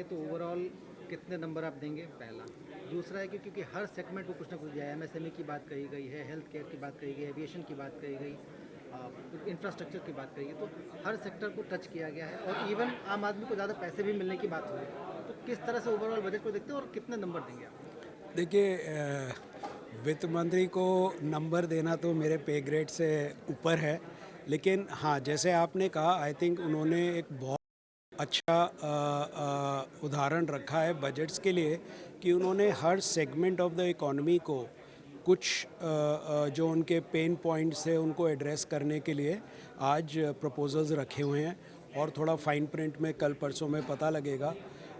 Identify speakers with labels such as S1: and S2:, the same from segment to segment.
S1: तो ओवरऑल कितने नंबर आप देंगे? पहला। दूसरा है कि क्योंकि हर सेगमेंट को कुछ ना कुछ दिया है, एमएसएमई की बात कही गई है, हेल्थ केयर की बात कही गई है, एविएशन की बात कही गई, इंफ्रास्ट्रक्चर की बात कही गई, तो हर सेक्टर को टच किया गया है और इवन आम आदमी को ज़्यादा पैसे भी मिलने की बात हो रही है। तो किस तरह से ओवरऑल बजट को देखते हैं और कितने नंबर देंगे आप?
S2: देखिए, वित्त मंत्री को नंबर देना तो मेरे पे ग्रेड से ऊपर है। लेकिन हाँ, जैसे आपने कहा, आई थिंक उन्होंने एक बहुत अच्छा उदाहरण रखा है बजट्स के लिए कि उन्होंने हर सेगमेंट ऑफ द इकोनॉमी को कुछ जो उनके पेन पॉइंट्स थे उनको एड्रेस करने के लिए आज प्रपोजल्स रखे हुए हैं। और थोड़ा फाइन प्रिंट में कल परसों में पता लगेगा।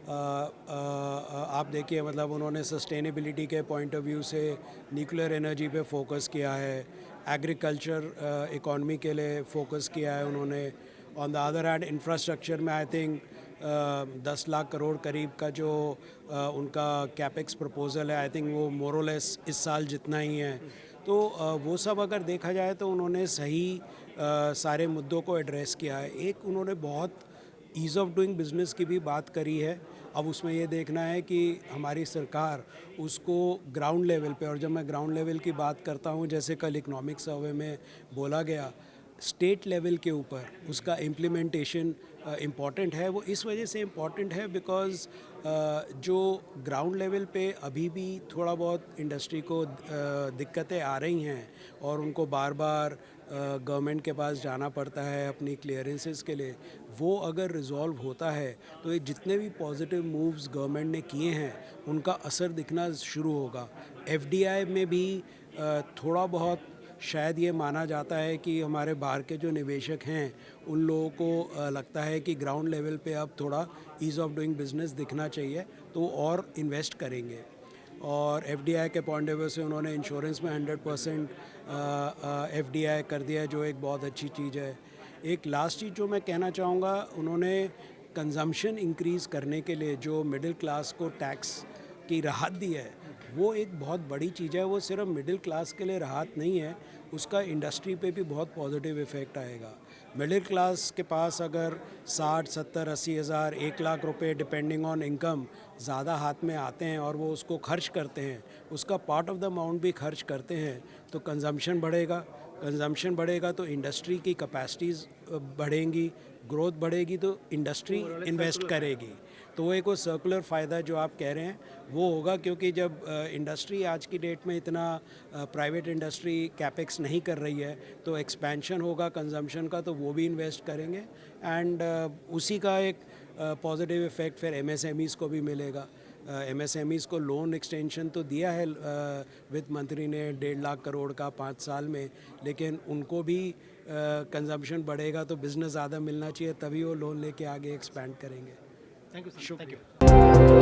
S2: आप देखिए, मतलब उन्होंने सस्टेनेबिलिटी के पॉइंट ऑफ व्यू से न्यूक्लियर एनर्जी पे फोकस किया है, एग्रीकल्चर इकॉनमी के लिए फोकस किया है उन्होंने। On the other hand infrastructure में आई थिंक 10 लाख करोड़ करीब का जो उनका कैपेक्स प्रपोजल है, आई थिंक वो मोरलेस इस साल जितना ही है। तो वो सब अगर देखा जाए तो उन्होंने सही सारे मुद्दों को एड्रेस किया है। एक उन्होंने बहुत ईज़ ऑफ डूइंग बिज़नेस की भी बात करी है। अब उसमें ये देखना है कि हमारी सरकार उसको ग्राउंड लेवल पे, और जब मैं ग्राउंड लेवल की बात करता हूँ, जैसे कल इकोनॉमिक सर्वे में बोला गया, स्टेट लेवल के ऊपर उसका इम्प्लीमेंटेशन इम्पॉर्टेंट है। वो इस वजह से इम्पॉर्टेंट है बिकॉज़ जो ग्राउंड लेवल पे अभी भी थोड़ा बहुत इंडस्ट्री को दिक्कतें आ रही हैं और उनको बार बार गवर्नमेंट के पास जाना पड़ता है अपनी क्लियरेंसेस के लिए, वो अगर रिजॉल्व होता है तो ये जितने भी पॉजिटिव मूव्स गवर्नमेंट ने किए हैं उनका असर दिखना शुरू होगा। एफडीआई में भी थोड़ा बहुत शायद ये माना जाता है कि हमारे बाहर के जो निवेशक हैं उन लोगों को लगता है कि ग्राउंड लेवल पे अब थोड़ा ईज़ ऑफ डूइंग बिज़नेस दिखना चाहिए, तो और इन्वेस्ट करेंगे। और एफडीआई के पॉइंट ऑफ व्यू से उन्होंने इंश्योरेंस में 100% एफडीआई कर दिया है, जो एक बहुत अच्छी चीज़ है। एक लास्ट चीज़ जो मैं कहना चाहूँगा, उन्होंने कंजम्पशन इंक्रीज़ करने के लिए जो मिडिल क्लास को टैक्स की राहत दी है, वो एक बहुत बड़ी चीज़ है। वो सिर्फ मिडिल क्लास के लिए राहत नहीं है, उसका इंडस्ट्री पे भी बहुत पॉजिटिव इफ़ेक्ट आएगा। मिडिल क्लास के पास अगर 60, 70, 80 हज़ार, 1 लाख रुपए डिपेंडिंग ऑन इनकम ज़्यादा हाथ में आते हैं और वो उसको खर्च करते हैं, उसका पार्ट ऑफ द अमाउंट भी खर्च करते हैं, तो कंजम्पशन बढ़ेगा। कंजम्पशन बढ़ेगा तो इंडस्ट्री की कैपेसिटीज़ बढ़ेंगी, ग्रोथ बढ़ेगी तो इंडस्ट्री
S1: ओवरऑल एक
S2: इन्वेस्ट
S1: सर्कुलर
S2: करेगी। तो वो एक वो सर्कुलर फ़ायदा जो आप कह रहे हैं वो होगा, क्योंकि जब इंडस्ट्री आज की डेट में इतना प्राइवेट इंडस्ट्री कैपेक्स नहीं कर रही है तो एक्सपेंशन होगा कंजम्पशन का, तो वो भी इन्वेस्ट करेंगे। एंड उसी का एक पॉजिटिव इफ़ेक्ट फिर एमएसएमईज़ को भी मिलेगा। एमएसएमईज़ को लोन एक्सटेंशन तो दिया है वित्त मंत्री ने 1.5 लाख करोड़ का 5 साल में, लेकिन उनको भी कंजम्पशन बढ़ेगा तो बिज़नेस ज़्यादा मिलना चाहिए, तभी वो लोन लेके आगे एक्सपैंड करेंगे।
S1: थैंक यू सर, थैंक
S2: शुक्रिया।
S1: यू।